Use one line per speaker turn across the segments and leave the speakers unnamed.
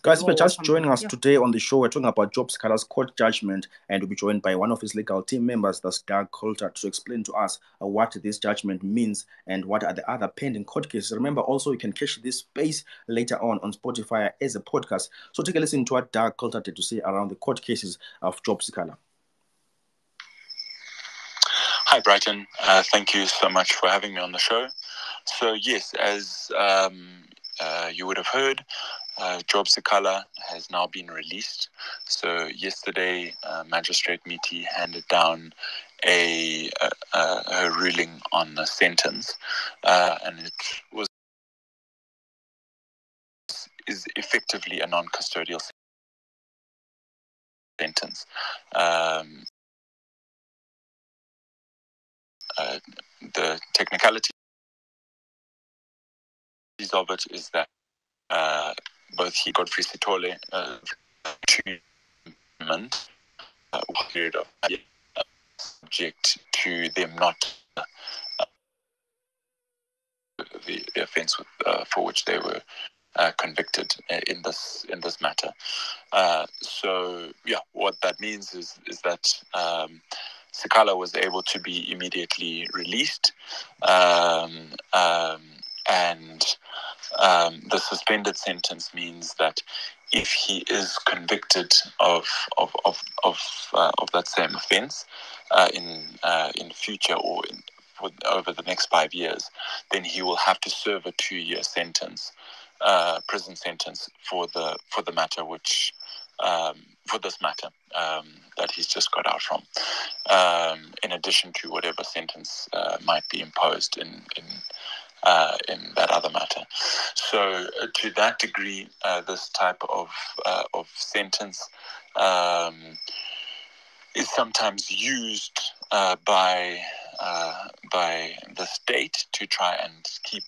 Guys, if you're just joining us today on the show, we're talking about Sikhala's court judgment, and we'll be joined by one of his legal team members, that's Doug Coulter, to explain to us what this judgment means and what are the other pending court cases. Remember, also, you can catch this space later on Spotify as a podcast. So take a listen to what Doug Coulter had to say around the court cases of Sikhala.
Hi, Brighton. Thank you so much for having me on the show. So, yes, as you would have heard, Sikhala has now been released. So yesterday, Magistrate Miti handed down a ruling on the sentence, and it is effectively a non-custodial sentence. The technicalities of it is that both he, Godfrey Sithole, 2 months, period of subject to them not the offence for which they were convicted in this matter. So yeah, what that means is that Sikhala was able to be immediately released, and the suspended sentence means that if he is convicted of that same offence in future or over the next 5 years, then he will have to serve a 2-year sentence, prison sentence for the matter which for this matter that he's just got out from, in addition to whatever sentence might be imposed in that other matter. So to that degree, this type of sentence is sometimes used by the state to try and keep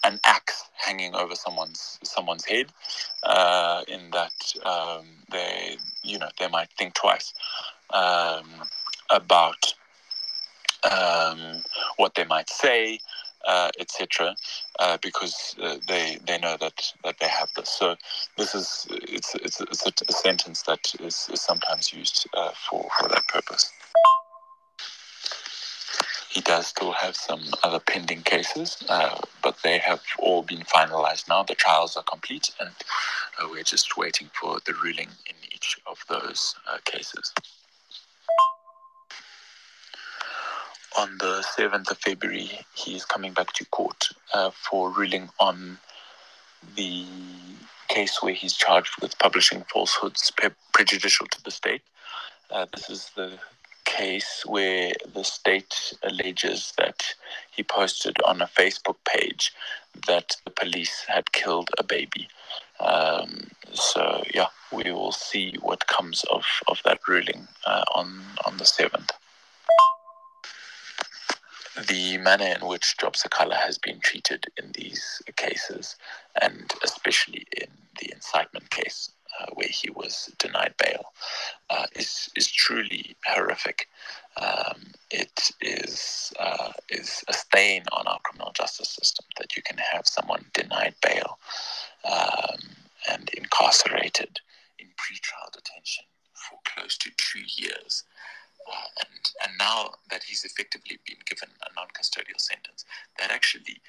an axe hanging over someone's head, in that they might think twice about what they might say, etc., because they know that they have this. So this is it's a sentence that is sometimes used for that purpose. He does still have some other pending cases, but they have all been finalized now. The trials are complete, and we're just waiting for the ruling in each of those cases. On the 7th of February, he is coming back to court for ruling on the case where he's charged with publishing falsehoods prejudicial to the state. This is the case where the state alleges that he posted on a Facebook page that the police had killed a baby. So yeah, we will see what comes of that ruling on the 7th. The manner in which Sikhala has been treated in these cases, and especially in the incitement case, where he was denied bail, is truly horrific. It is a stain on our criminal justice system that you can have someone denied bail and incarcerated in pretrial detention for close to 2 years. And now that he's effectively been given a non-custodial sentence, that actually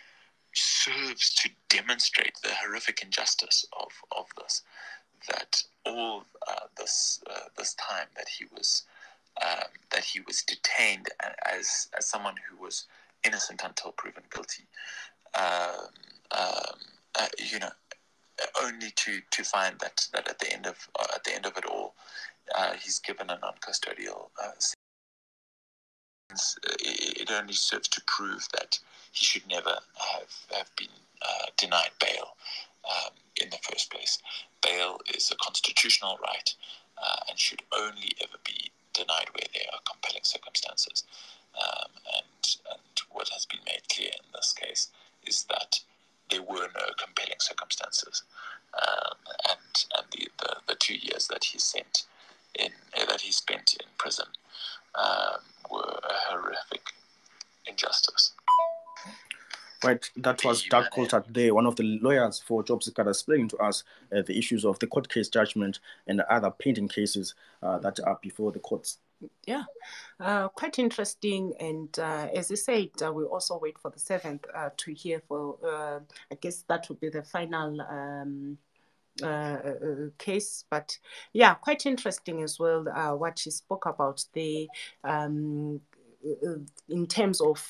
serves to demonstrate the horrific injustice of this. That all this time that he was detained as someone who was innocent until proven guilty, only to find that at the end of it all, he's given a non-custodial sentence. It only serves to prove that he should never have been denied bail in the first place. Bail is a constitutional right and should only ever be denied where there are compelling circumstances. And what has been made clear in this case is that there were no compelling circumstances, and the 2 years that he spent in prison were a horrific injustice.
Right, that was Doug Coulthard there, one of the lawyers for Job Sikhala, explaining to us the issues of the court case judgment and other pending cases that are before the courts.
Yeah, quite interesting. And as you said, we also wait for the 7th to hear for, I guess that would be the final case. But yeah, quite interesting as well what she spoke about the in terms of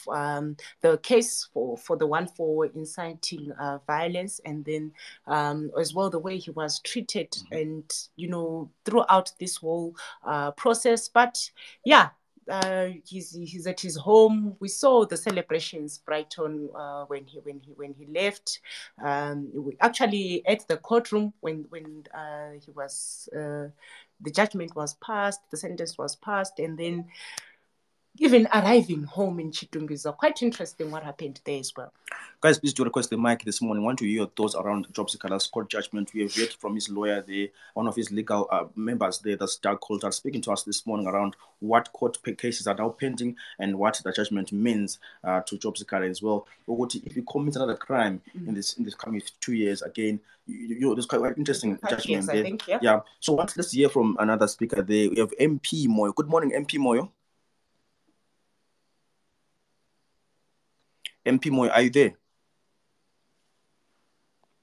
the case for the one for inciting violence, and then as well the way he was treated and throughout this whole process. But yeah, he's at his home. We saw the celebrations Brighton when he left. Actually at the courtroom when he was the judgment was passed, the sentence was passed, and then even arriving home in Chitungwiza. Quite interesting what happened there as well.
Guys, please do request the mic this morning. I want to hear your thoughts around Job Sikhala's court judgment. We have heard from his lawyer there, one of his legal members there, that's Doug Coulthard, speaking to us this morning around what court cases are now pending and what the judgment means to Job Sikhala as well. If you commit another crime in this coming 2 years, again, there's quite an interesting judgment there.
I think, yeah.
Yeah. So let's hear from another speaker there. We have MP Moyo. Good morning, MP Moyo. MP Moyo, are you there?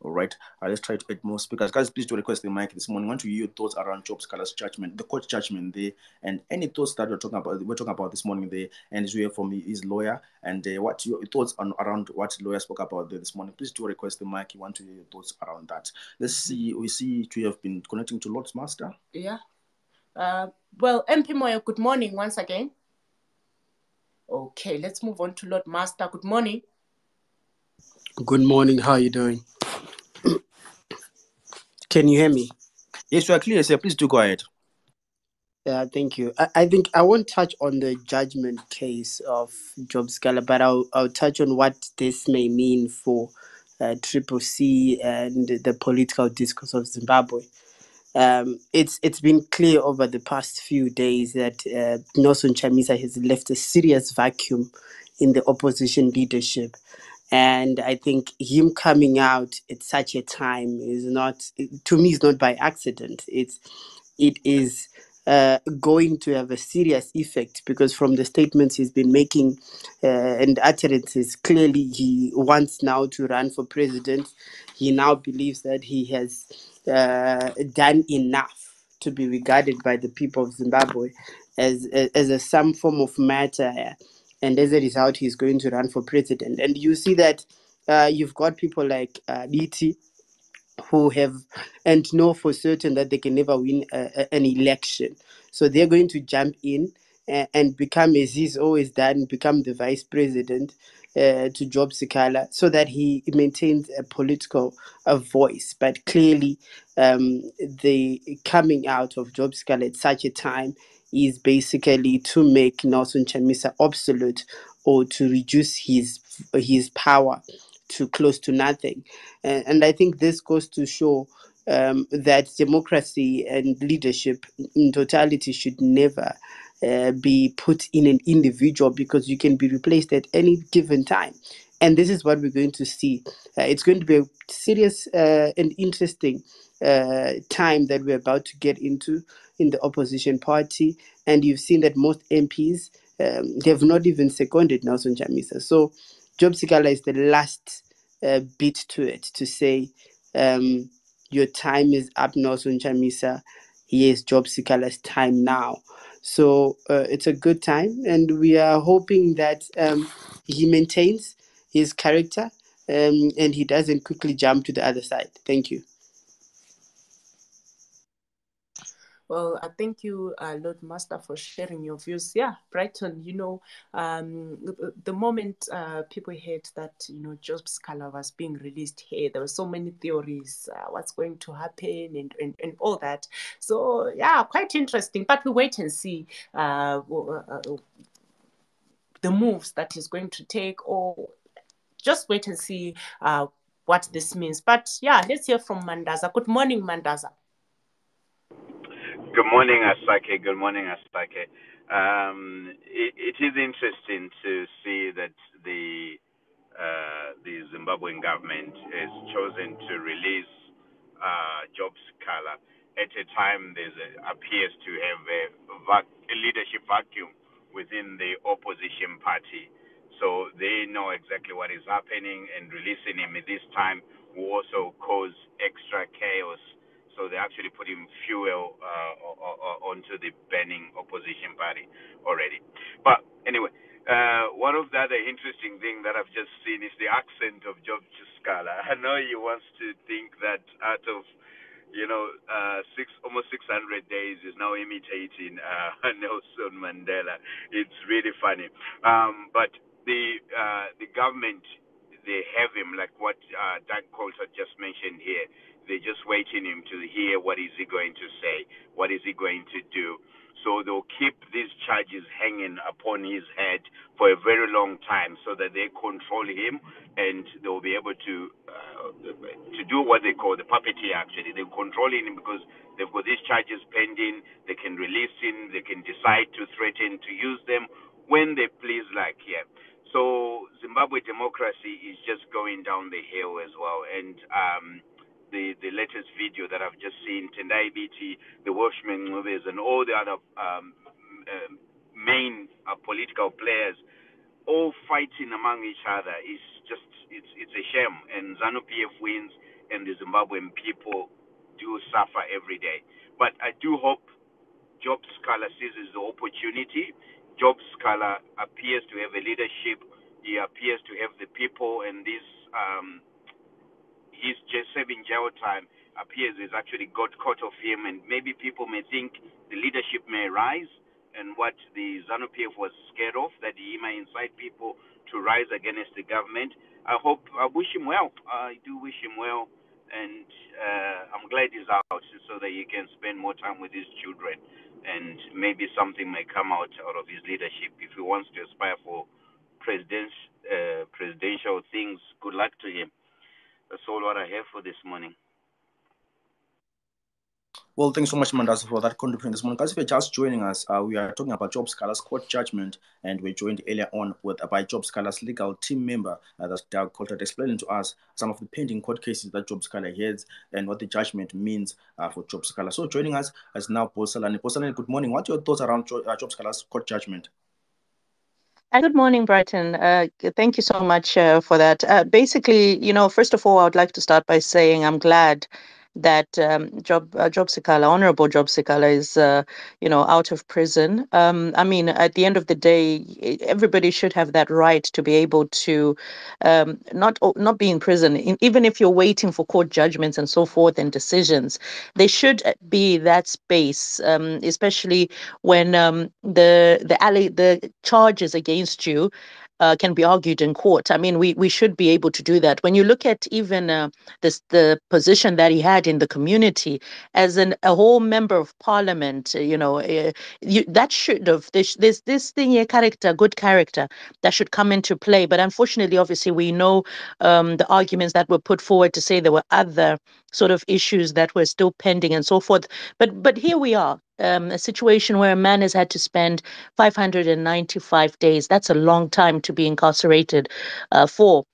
All right, let's try to add more speakers. Guys, please do request the mic this morning. I want to hear your thoughts around Job Sikhala's judgment, the court judgment there, and any thoughts that we're talking about this morning there, and as we hear from his lawyer, and what your thoughts around what the lawyer spoke about there this morning. Please do request the mic. You want to hear your thoughts around that. Let's see. We see you have been connecting to Lord's Master.
Yeah. Well, MP Moyo, good morning once again. Okay, let's move on to Lord Master. Good morning.
Good morning. How are you doing? Can you hear me?
Yes, you are clear, sir. Please do go ahead.
Yeah, thank you. I think I won't touch on the judgment case of Job Sikhala, but I'll touch on what this may mean for CCC and the political discourse of Zimbabwe. It's been clear over the past few days that Nelson Chamisa has left a serious vacuum in the opposition leadership. And I think him coming out at such a time is not, to me, is not by accident. It is going to have a serious effect, because from the statements he's been making and utterances, clearly he wants now to run for president. He now believes that he has done enough to be regarded by the people of Zimbabwe as some form of matter, and as a result he's going to run for president. And you see that you've got people like DT who have and know for certain that they can never win an election, so they're going to jump in and become, as he's always done, become the vice president to Job Sikhala, so that he maintains a political voice. But clearly the coming out of Job Sikhala at such a time is basically to make Nelson Chamisa obsolete, or to reduce his power to close to nothing. And I think this goes to show that democracy and leadership in totality should never be put in an individual, because you can be replaced at any given time. And this is what we're going to see. It's going to be a serious and interesting time that we're about to get into in the opposition party. And you've seen that most MPs have not even seconded Nelson Chamisa. So Job Sikhala is the last bit to it, to say your time is up, Nelson Chamisa. Here's Job Sikhala's time now. So it's a good time, and we are hoping that he maintains his character and he doesn't quickly jump to the other side. Thank you.
Well, thank you, Lord Master, for sharing your views. Yeah, Brighton, the moment people heard that, Job Sikhala was being released here, there were so many theories, what's going to happen and all that. So, yeah, quite interesting. But we wait and see the moves that he's going to take, or just wait and see what this means. But, yeah, let's hear from Mandaza. Good morning, Mandaza.
Good morning, Asake. Good morning, Asake. It is interesting to see that the the Zimbabwean government has chosen to release Job Sikhala at a time appears to have a leadership vacuum within the opposition party. So they know exactly what is happening, and releasing him at this time will also cause extra chaos. So they're actually putting fuel onto the burning opposition party already. But anyway, one of the other interesting things that I've just seen is the accent of Job Sikhala. I know he wants to think that out of almost 600 days is now imitating Nelson Mandela. It's really funny. But the government, they have him, like what Doug Coulter just mentioned here. They're just waiting him to hear what is he going to say, what is he going to do. So they'll keep these charges hanging upon his head for a very long time, so that they control him, and they'll be able to do what they call the puppeteer. Actually, they're controlling him because they've got these charges pending. They can release him. They can decide to threaten to use them when they please, like here. So Zimbabwe democracy is just going down the hill as well, and the latest video that I've just seen, Tendai BT, the Welshman movies, and all the other main political players all fighting among each other is just it's a shame. And ZANU-PF wins, and the Zimbabwean people do suffer every day. But I do hope Job Sikhala seizes the opportunity. Job Sikhala appears to have a leadership. He appears to have the people, and this his just serving jail time appears is actually got caught of him, and maybe people may think the leadership may rise, and what the ZANU-PF was scared of, that he may incite people to rise against the government. I wish him well. I do wish him well, and I'm glad he's out so that he can spend more time with his children, and maybe something may come out of his leadership. If he wants to aspire for presidential things, good luck to him. That's all what I have for this morning.
Well, thanks so much, Mandas, for that contribution this morning. Guys, if you're just joining us, we are talking about Job Sikhala's court judgment, and we're joined earlier on by Job Sikhala's legal team member, that's Doug Coulter, explaining to us some of the pending court cases that Job Sikhala has and what the judgment means for Job Sikhala. So joining us is now Bosalani. Bosalani, good morning. What are your thoughts around Job Sikhala's court judgment?
Good morning, Brighton. Thank you so much for that. Basically, first of all, I would like to start by saying I'm glad that Job Sikhala, Honorable Job Sikhala, is out of prison. I mean, at the end of the day, everybody should have that right to be able to not be in prison. Even if you're waiting for court judgments and so forth and decisions, there should be that space, especially when the charges against you can be argued in court. I mean, we should be able to do that. When you look at even the position that he had in the community as a whole member of parliament, that should have this thing here, good character, that should come into play. But unfortunately, obviously, we know the arguments that were put forward to say there were other sort of issues that were still pending and so forth. But here we are. A situation where a man has had to spend 595 days. That's a long time to be incarcerated for.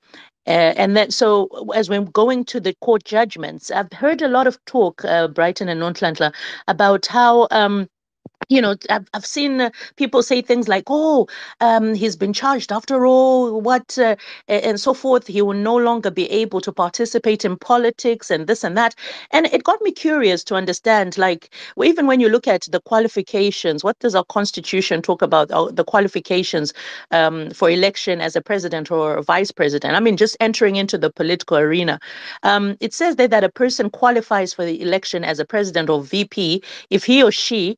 And then, so as we're going to the court judgments, I've heard a lot of talk, Brighton and Nontlantla, about how I've seen people say things like, "Oh, he's been charged after all, what, and so forth. He will no longer be able to participate in politics and this and that." And it got me curious to understand, like, even when you look at the qualifications, what does our constitution talk about the qualifications for election as a president or a vice president? I mean, just entering into the political arena. It says there that a person qualifies for the election as a president or VP if he or she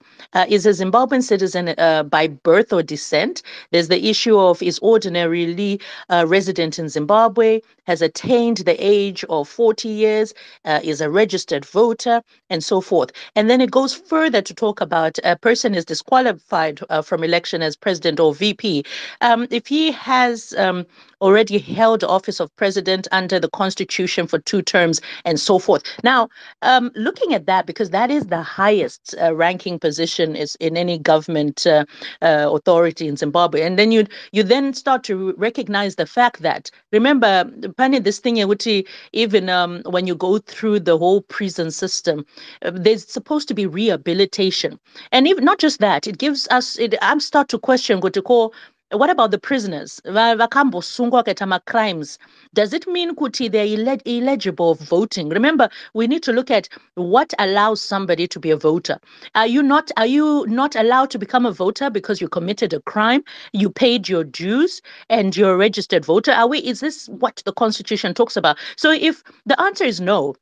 is a Zimbabwean citizen by birth or descent. There's the issue of is ordinarily resident in Zimbabwe, has attained the age of 40 years, is a registered voter, and so forth. And then it goes further to talk about a person is disqualified from election as president or VP if he has already held office of president under the constitution for 2 terms and so forth. Now, looking at that, because that is the highest ranking position is in any government authority in Zimbabwe, and then you then start to recognize the fact that, remember, Pani, this thing, even when you go through the whole prison system, there's supposed to be rehabilitation. And even not just that, it gives us, I'm start to question, what about the prisoners? Vakambosungwa kaita crimes. Does it mean kuti they're eligible of voting? Remember, we need to look at what allows somebody to be a voter. Are you not allowed to become a voter because you committed a crime, you paid your dues, and you're a registered voter? Is this what the Constitution talks about? So if the answer is no,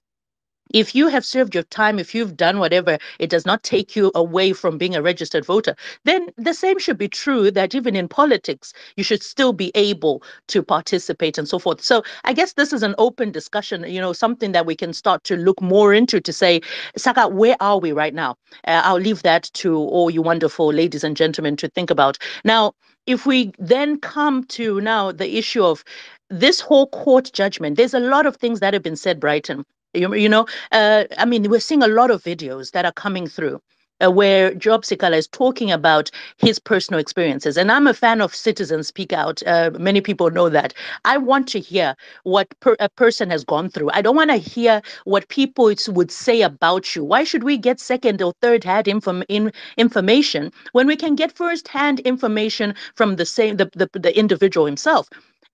if you have served your time, if you've done whatever, it does not take you away from being a registered voter, then the same should be true that even in politics, you should still be able to participate and so forth. So I guess this is an open discussion, something that we can start to look more into to say, Saka, where are we right now? I'll leave that to all you wonderful ladies and gentlemen to think about. Now, if we then come to now the issue of this whole court judgment, there's a lot of things that have been said, Brighton. We're seeing a lot of videos that are coming through where Job Sikhala is talking about his personal experiences. And I'm a fan of Citizens Speak Out. Many people know that. I want to hear what a person has gone through. I don't want to hear what people would say about you. Why should we get second or third hand information when we can get first hand information from the individual himself?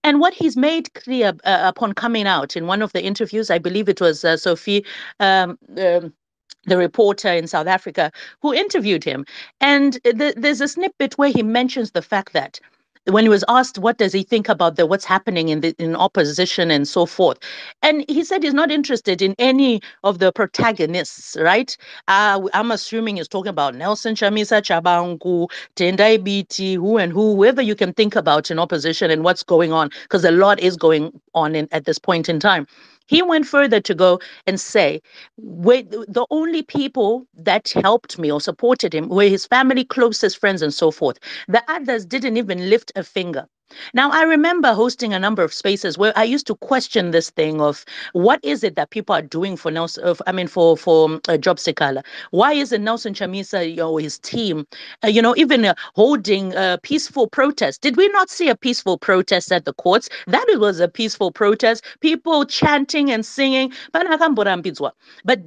And what he's made clear upon coming out in one of the interviews, I believe it was Sophie, the reporter in South Africa, who interviewed him. And there's a snippet where he mentions the fact that when he was asked what does he think about what's happening in opposition and so forth, and he said he's not interested in any of the protagonists, right? I'm assuming he's talking about Nelson Chamisa Chabangu, Tendai Biti, whoever you can think about in opposition and what's going on, because a lot is going on at this point in time. He went further to go and say, the only people that helped me or supported him were his family, closest friends, and so forth. The others didn't even lift a finger. Now, I remember hosting a number of spaces where I used to question this thing of what is it that people are doing for Nelson, for Job Sikhala? Why isn't Nelson Chamisa, his team, even holding a peaceful protest? Did we not see a peaceful protest at the courts? That was a peaceful protest, people chanting and singing. But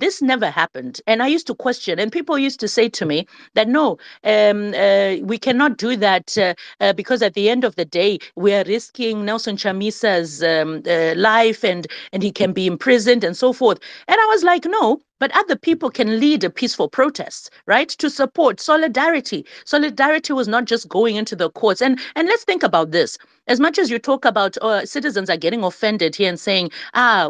this never happened. And I used to question, and people used to say to me that no, we cannot do that because at the end of the day, we are risking Nelson Chamisa's life and he can be imprisoned and so forth. And I was like, no, but other people can lead a peaceful protest, right? To support solidarity. Solidarity was not just going into the courts. And let's think about this. As much as you talk about citizens are getting offended here and saying,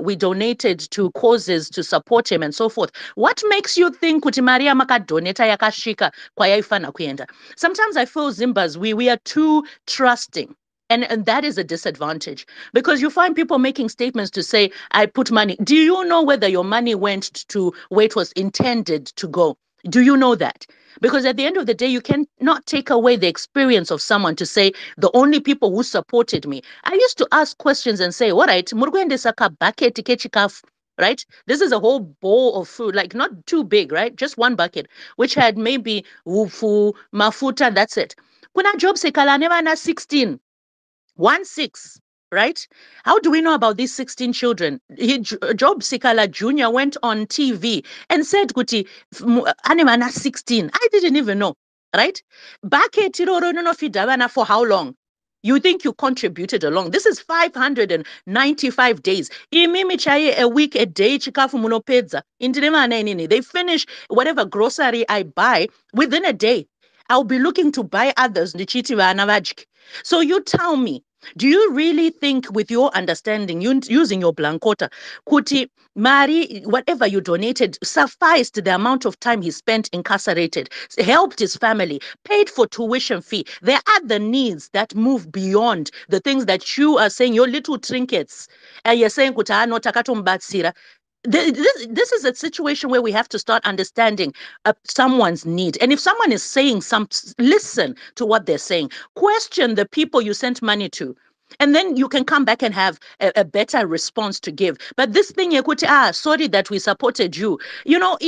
we donated to causes to support him and so forth. What makes you think kuti Maria makadoneta yakashika kwayaifana kuenda? Sometimes I feel Zimbas, we are too trusting. And that is a disadvantage because you find people making statements to say, I put money. Do you know whether your money went to where it was intended to go? Do you know that? Because at the end of the day, you cannot take away the experience of someone to say, the only people who supported me. I used to ask questions and say, all right, murugwende saka bucket chikafu, right? This is a whole bowl of food, like not too big, right? Just one bucket, which had maybe wufu, mafuta, that's it. Kuna Job Sikhala never na 16. 1-6, right? How do we know about these 16 children? Job Sikhala Jr. went on TV and said, Kuti, Animana 16. I didn't even know, right? Back at for how long? You think you contributed along. This is 595 days. Imimi chaye a week, a day, chikafu munopedza. They finish whatever grocery I buy within a day. I'll be looking to buy others. So you tell me, do you really think with your understanding, using your blankota, Kuti, Mari, whatever you donated, sufficed the amount of time he spent incarcerated, helped his family, paid for tuition fee? There are the needs that move beyond the things that you are saying, your little trinkets. And you're saying, Kuta, no takatumbatsira. This is a situation where we have to start understanding someone's need. And if someone is saying listen to what they're saying. Question the people you sent money to. And then you can come back and have a better response to give. But this thing, sorry that we supported you. You know,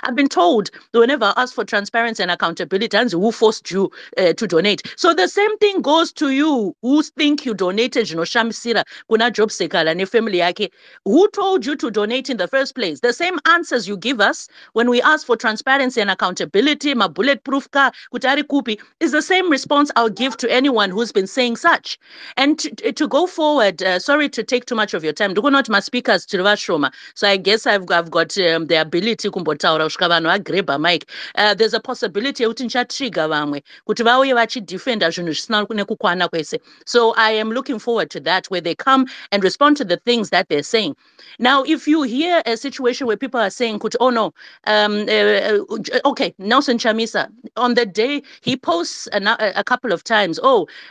I've been told whenever I ask for transparency and accountability, and who forced you to donate. So the same thing goes to you who think you donated, Shamsira, kuna Job Sikhala ne family yake. Who told you to donate in the first place? The same answers you give us when we ask for transparency and accountability, ma bulletproof ka, kutari kupi, is the same response I'll give to anyone who's been saying such. And to go forward, sorry to take too much of your time. Not my speakers to Shoma. So I guess I've got the ability to grab a mic. There's a possibility utincha trigger vamwe kuti vauye vachidefenda zvinhu zvisina nekukwana kwese. So I am looking forward to that, where they come and respond to the things that they're saying. Now, if you hear a situation where people are saying, oh no, okay, Nelson Chamisa, on the day he posts a couple of times,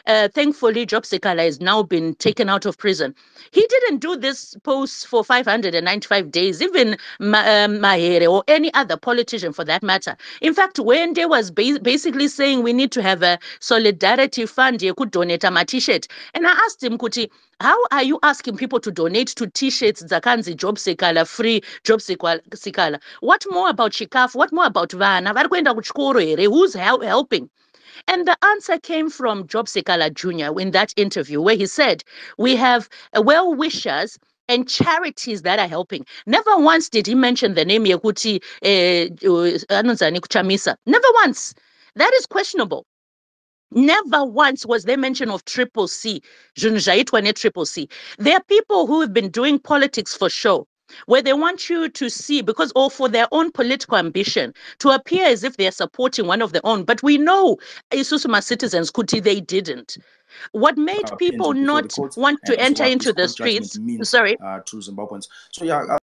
thankfully Job Sikhala has now been taken out of prison. He didn't do this post for 595 days, even Mahere or any other politician for that matter. In fact, when they was basically saying we need to have a solidarity fund, you could donate a t-shirt. And I asked him, Kuti, how are you asking people to donate to t-shirts, Zakanzi Job Sikhala, free Job Sikhala? What more about Shikaf? What more about Vana? Who's helping? And the answer came from Job Sikhala Jr. in that interview, where he said, we have well-wishers and charities that are helping. Never once did he mention the name Yekuti Chamisa. Never once. That is questionable. Never once was there mention of CCC. CCC. There are people who have been doing politics for show, where they want you to see, because or for their own political ambition, to appear as if they're supporting one of their own. But we know Isusuma citizens, Kuti, they didn't. What made people not want to enter into the streets?
Sorry. To Zimbabweans. So yeah,